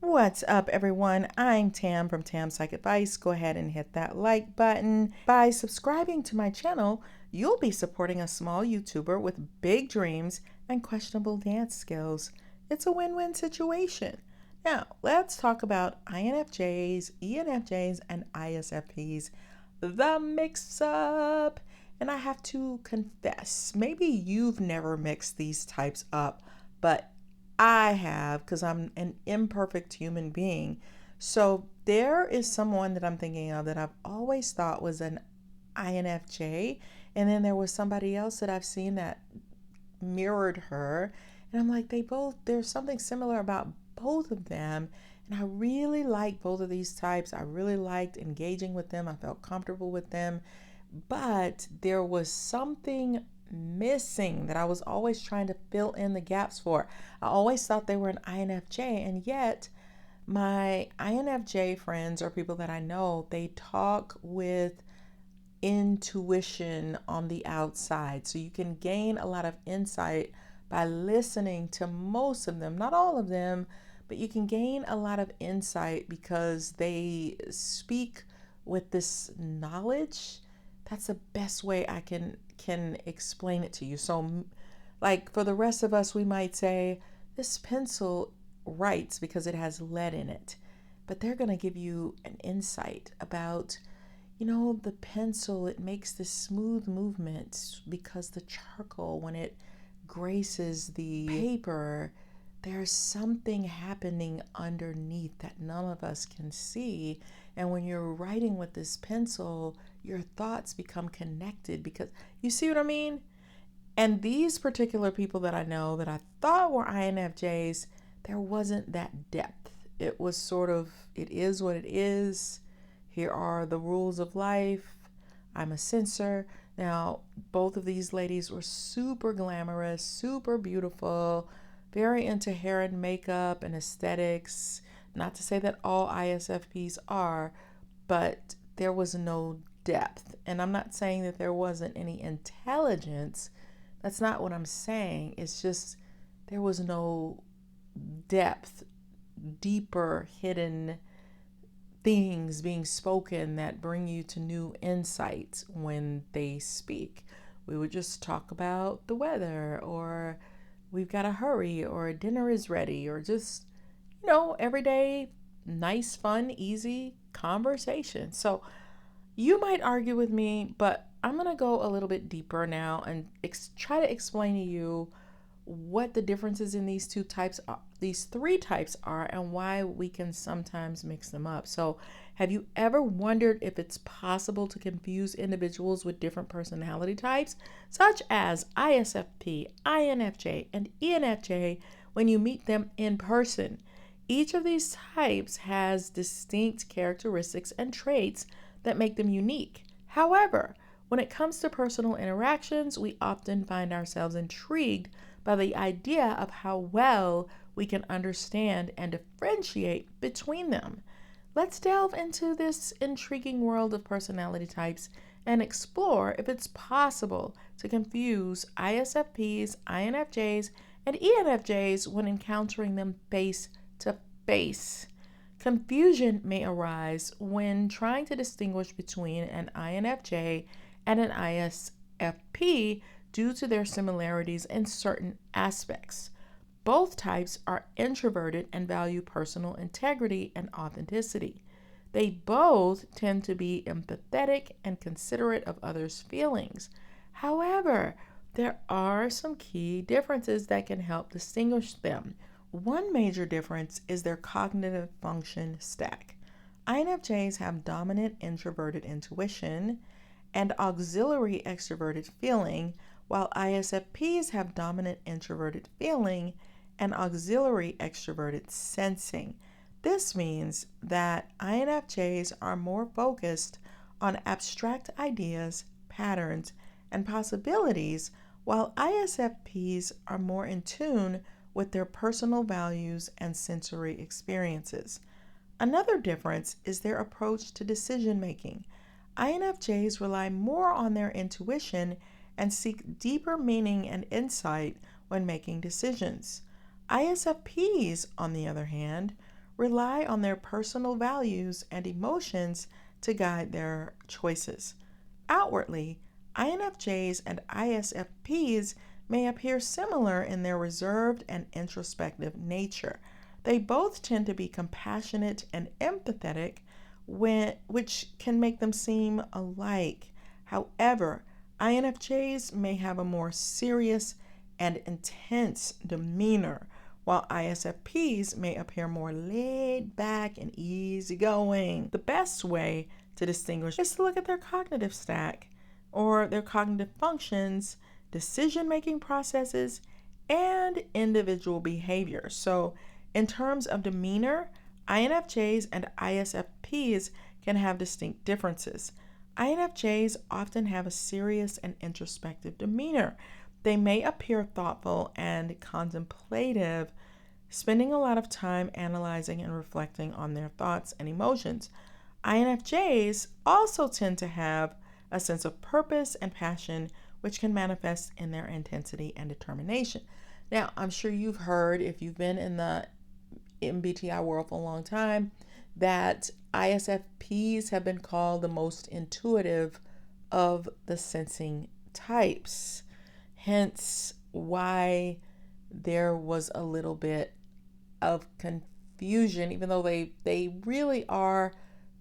What's up, everyone? I'm Tam from Tam Psych Advice. Go ahead and hit that like button. By subscribing to my channel, you'll be supporting a small YouTuber with big dreams and questionable dance skills. It's a win-win situation. Now, let's talk about INFJs, ENFJs, and ISFPs, the mix-up. And I have to confess, maybe you've never mixed these types up, but I have, because I'm an imperfect human being. So there is someone that I'm thinking of that I've always thought was an INFJ. And then there was somebody else that I've seen that mirrored her. And I'm like, there's something similar about both of them. And I really like both of these types. I really liked engaging with them. I felt comfortable with them. But there was something missing that I was always trying to fill in the gaps for. I always thought they were an INFJ, and yet my INFJ friends or people that I know, they talk with intuition on the outside. So you can gain a lot of insight by listening to most of them, not all of them, but you can gain a lot of insight because they speak with this knowledge. That's the best way I can explain it to you. So like for the rest of us, we might say this pencil writes because it has lead in it, but they're going to give you an insight about, the pencil, it makes this smooth movement because the charcoal, when it graces the paper, there's something happening underneath that none of us can see. And when you're writing with this pencil, your thoughts become connected because you see what I mean? And these particular people that I know that I thought were INFJs, there wasn't that depth. It was sort of, it is what it is. Here are the rules of life. I'm a censor. Now, both of these ladies were super glamorous, super beautiful, very into hair and makeup and aesthetics. Not to say that all ISFPs are, but there was no depth. And I'm not saying that there wasn't any intelligence. That's not what I'm saying. It's just there was no depth, deeper, hidden things being spoken that bring you to new insights when they speak. We would just talk about the weather, or we've got to hurry, or dinner is ready, or just, everyday, nice, fun, easy conversation. So you might argue with me, but I'm going to go a little bit deeper now and try to explain to you what the differences in these three types are, and why we can sometimes mix them up. So have you ever wondered if it's possible to confuse individuals with different personality types, such as ISFP, INFJ, and ENFJ, when you meet them in person? Each of these types has distinct characteristics and traits that make them unique. However, when it comes to personal interactions, we often find ourselves intrigued by the idea of how well we can understand and differentiate between them. Let's delve into this intriguing world of personality types and explore if it's possible to confuse ISFPs, INFJs, and ENFJs when encountering them face to face. Confusion may arise when trying to distinguish between an INFJ and an ISFP due to their similarities in certain aspects. Both types are introverted and value personal integrity and authenticity. They both tend to be empathetic and considerate of others' feelings. However, there are some key differences that can help distinguish them. One major difference is their cognitive function stack. INFJs have dominant introverted intuition and auxiliary extroverted feeling, while ISFPs have dominant introverted feeling and auxiliary extroverted sensing. This means that INFJs are more focused on abstract ideas, patterns, and possibilities, while ISFPs are more in tune with their personal values and sensory experiences. Another difference is their approach to decision making. INFJs rely more on their intuition and seek deeper meaning and insight when making decisions. ISFPs, on the other hand, rely on their personal values and emotions to guide their choices. Outwardly, INFJs and ISFPs may appear similar in their reserved and introspective nature. They both tend to be compassionate and empathetic, which can make them seem alike. However, INFJs may have a more serious and intense demeanor, while ISFPs may appear more laid back and easygoing. The best way to distinguish is to look at their cognitive stack or their cognitive functions, decision-making processes, and individual behavior. So in terms of demeanor, INFJs and ISFPs can have distinct differences. INFJs often have a serious and introspective demeanor. They may appear thoughtful and contemplative, spending a lot of time analyzing and reflecting on their thoughts and emotions. INFJs also tend to have a sense of purpose and passion, which can manifest in their intensity and determination. Now, I'm sure you've heard, if you've been in the MBTI world for a long time, that ISFPs have been called the most intuitive of the sensing types. Hence why there was a little bit of confusion, even though they really are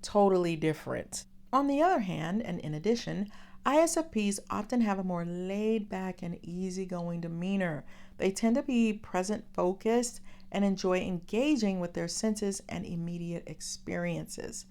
totally different. On the other hand, and in addition, ISFPs often have a more laid back and easygoing demeanor. They tend to be present focused and enjoy engaging with their senses and immediate experiences.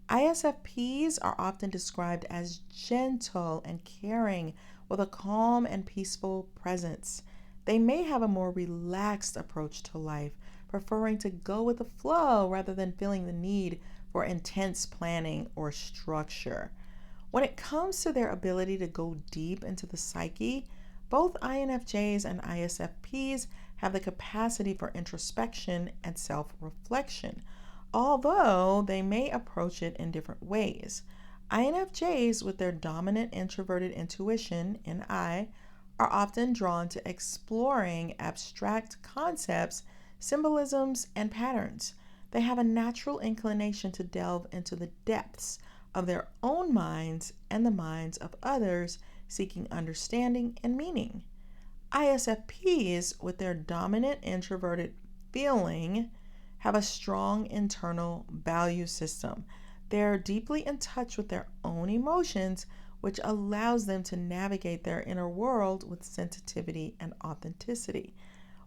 ISFPs are often described as gentle and caring with a calm and peaceful presence. They may have a more relaxed approach to life, preferring to go with the flow rather than feeling the need for intense planning or structure. When it comes to their ability to go deep into the psyche, both INFJs and ISFPs have the capacity for introspection and self-reflection, although they may approach it in different ways. INFJs, with their dominant introverted intuition, NI, are often drawn to exploring abstract concepts, symbolisms, and patterns. They have a natural inclination to delve into the depths of their own minds and the minds of others, seeking understanding and meaning. ISFPs, with their dominant introverted feeling, have a strong internal value system. They're deeply in touch with their own emotions, which allows them to navigate their inner world with sensitivity and authenticity.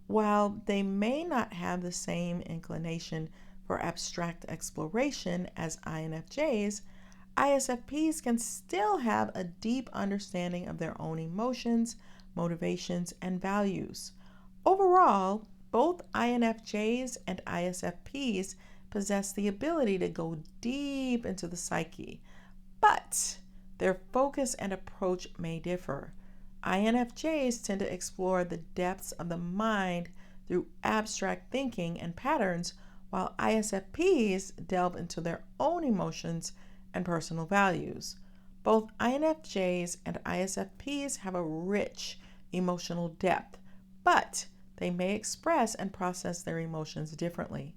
While they may not have the same inclination for abstract exploration as INFJs, ISFPs can still have a deep understanding of their own emotions, motivations, and values. Overall, both INFJs and ISFPs possess the ability to go deep into the psyche, but their focus and approach may differ. INFJs tend to explore the depths of the mind through abstract thinking and patterns, while ISFPs delve into their own emotions and personal values. Both INFJs and ISFPs have a rich emotional depth, but they may express and process their emotions differently.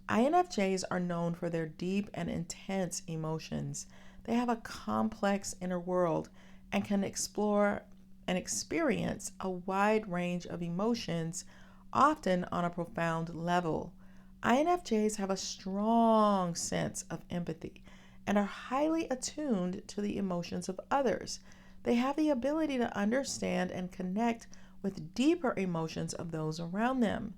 INFJs are known for their deep and intense emotions. They have a complex inner world and can explore and experience a wide range of emotions, often on a profound level. INFJs have a strong sense of empathy and are highly attuned to the emotions of others. They have the ability to understand and connect with deeper emotions of those around them.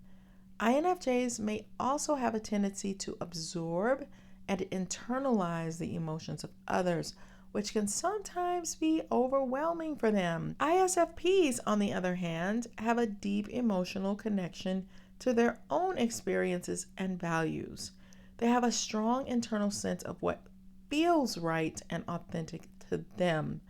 INFJs may also have a tendency to absorb and internalize the emotions of others, which can sometimes be overwhelming for them. ISFPs, on the other hand, have a deep emotional connection to their own experiences and values. They have a strong internal sense of what feels right and authentic to them.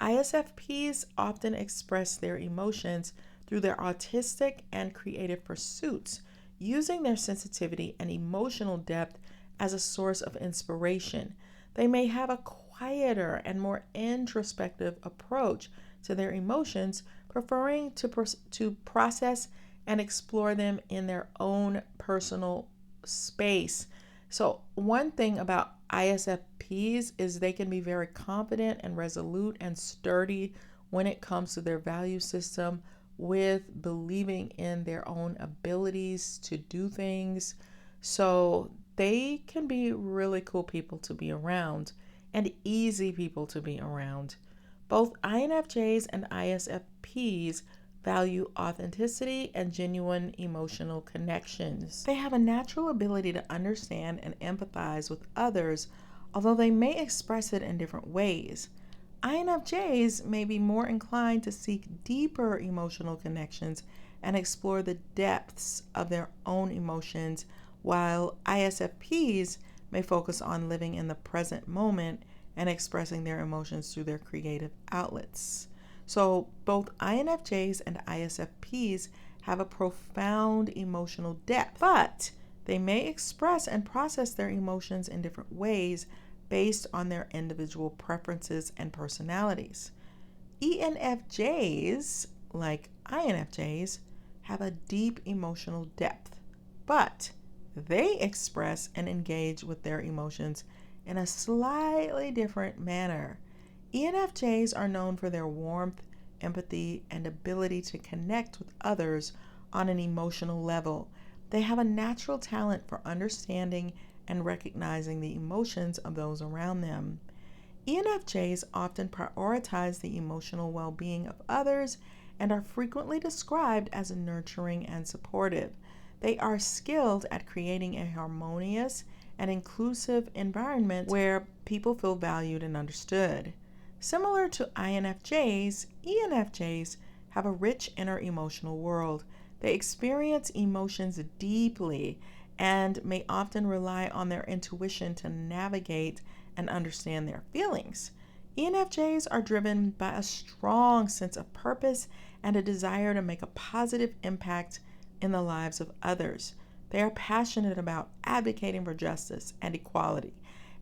ISFPs often express their emotions through their artistic and creative pursuits, using their sensitivity and emotional depth as a source of inspiration. They may have a quieter and more introspective approach to their emotions, preferring to process and explore them in their own personal space. So one thing about ISFPs is they can be very confident and resolute and sturdy when it comes to their value system, with believing in their own abilities to do things. So they can be really cool people to be around and easy people to be around. Both INFJs and ISFPs value authenticity and genuine emotional connections. They have a natural ability to understand and empathize with others, although they may express it in different ways. INFJs may be more inclined to seek deeper emotional connections and explore the depths of their own emotions, while ISFPs may focus on living in the present moment and expressing their emotions through their creative outlets. So both INFJs and ISFPs have a profound emotional depth, but they may express and process their emotions in different ways based on their individual preferences and personalities. ENFJs, like INFJs, have a deep emotional depth, but they express and engage with their emotions in a slightly different manner. ENFJs are known for their warmth, empathy, and ability to connect with others on an emotional level. They have a natural talent for understanding and recognizing the emotions of those around them. ENFJs often prioritize the emotional well-being of others and are frequently described as nurturing and supportive. They are skilled at creating a harmonious and inclusive environment where people feel valued and understood. Similar to INFJs, ENFJs have a rich inner emotional world. They experience emotions deeply and may often rely on their intuition to navigate and understand their feelings. ENFJs are driven by a strong sense of purpose and a desire to make a positive impact in the lives of others. They are passionate about advocating for justice and equality,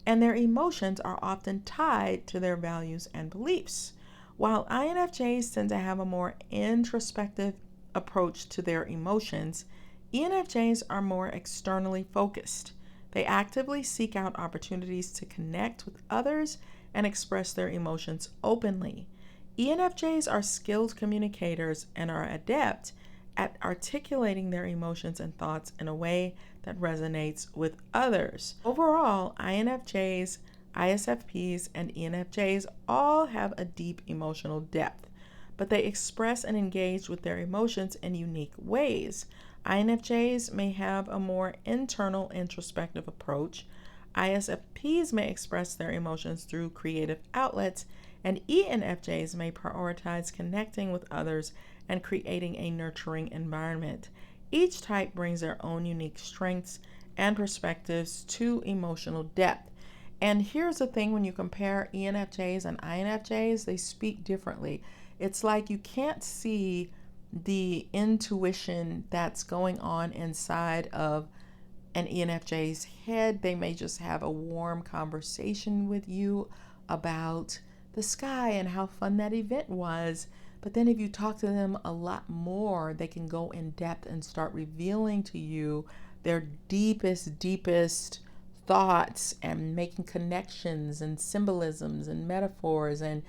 and their emotions are often tied to their values and beliefs. While INFJs tend to have a more introspective approach to their emotions, ENFJs are more externally focused. They actively seek out opportunities to connect with others and express their emotions openly. ENFJs are skilled communicators and are adept at articulating their emotions and thoughts in a way that resonates with others. Overall, INFJs, ISFPs, and ENFJs all have a deep emotional depth, but they express and engage with their emotions in unique ways. INFJs may have a more internal, introspective approach. ISFPs may express their emotions through creative outlets, and ENFJs may prioritize connecting with others and creating a nurturing environment. Each type brings their own unique strengths and perspectives to emotional depth. And here's the thing, when you compare ENFJs and INFJs, they speak differently. It's like you can't see the intuition that's going on inside of an ENFJ's head. They may just have a warm conversation with you about the sky and how fun that event was. But then if you talk to them a lot more, they can go in depth and start revealing to you their deepest thoughts and making connections and symbolisms and metaphors, and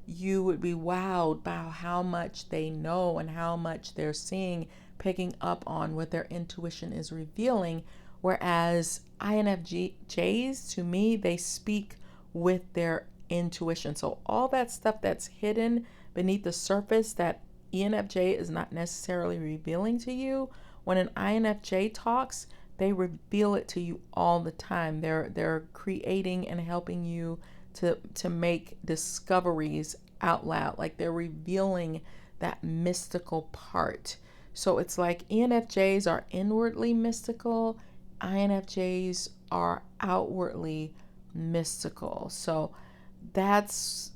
you would be wowed by how much they know and how much they're seeing, picking up on what their intuition is revealing. Whereas INFJs, to me, they speak with their intuition. So all that stuff that's hidden beneath the surface that ENFJ is not necessarily revealing to you, when an INFJ talks, they reveal it to you all the time. They're creating and helping you to make discoveries out loud. Like they're revealing that mystical part. So it's like ENFJs are inwardly mystical, INFJs are outwardly mystical. So that's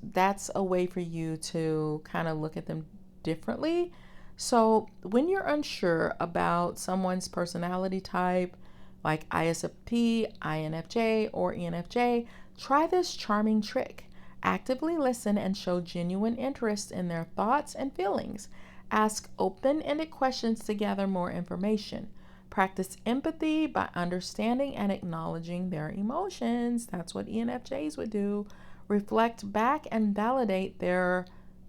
a way for you to kind of look at them differently. So when you're unsure about someone's personality type, like ISFP, INFJ, or ENFJ, try this charming trick. Actively listen and show genuine interest in their thoughts and feelings. Ask open-ended questions to gather more information. Practice empathy by understanding and acknowledging their emotions. That's what ENFJs would do. Reflect back and validate their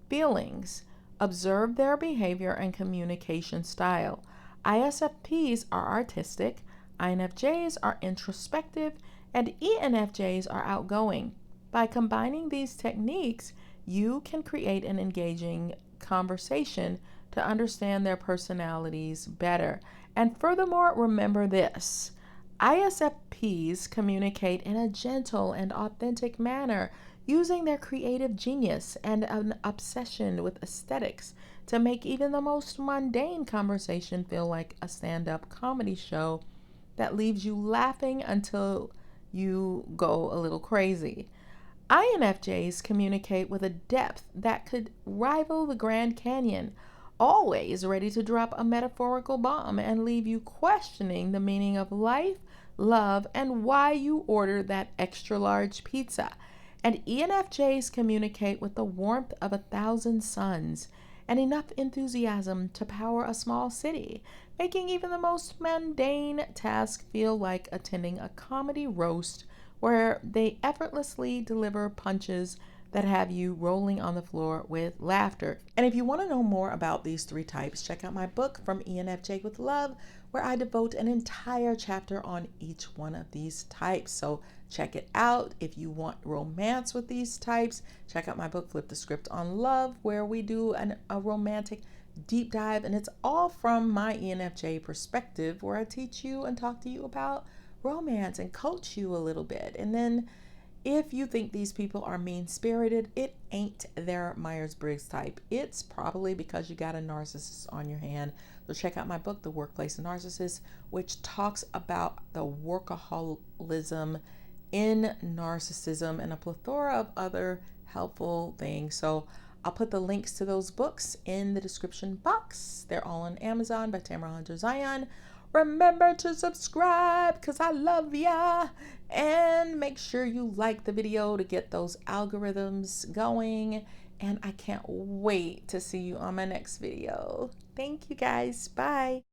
feelings. Observe their behavior and communication style. ISFPs are artistic, INFJs are introspective, and ENFJs are outgoing. By combining these techniques, you can create an engaging conversation to understand their personalities better. And furthermore, remember this: ISFPs communicate in a gentle and authentic manner, using their creative genius and an obsession with aesthetics to make even the most mundane conversation feel like a stand-up comedy show that leaves you laughing until you go a little crazy. INFJs communicate with a depth that could rival the Grand Canyon, always ready to drop a metaphorical bomb and leave you questioning the meaning of life, love, and why you ordered that extra large pizza. And ENFJs communicate with the warmth of 1,000 suns and enough enthusiasm to power a small city, making even the most mundane task feel like attending a comedy roast where they effortlessly deliver punches that have you rolling on the floor with laughter. And if you want to know more about these 3 types, check out my book, From ENFJ with Love, where I devote an entire chapter on each one of these types. So check it out. If you want romance with these types, check out my book, Flip the Script on Love, where we do a romantic deep dive. And it's all from my ENFJ perspective, where I teach you and talk to you about romance and coach you a little bit. And then if you think these people are mean-spirited, it ain't their Myers-Briggs type. It's probably because you got a narcissist on your hand. So check out my book, The Workplace NaRCISSiST, which talks about the workaholism in narcissism and a plethora of other helpful things. So I'll put the links to those books in the description box. They're all on Amazon by Tamara Zyon. Remember to subscribe because I love ya. And make sure you like the video to get those algorithms going. And I can't wait to see you on my next video. Thank you guys. Bye.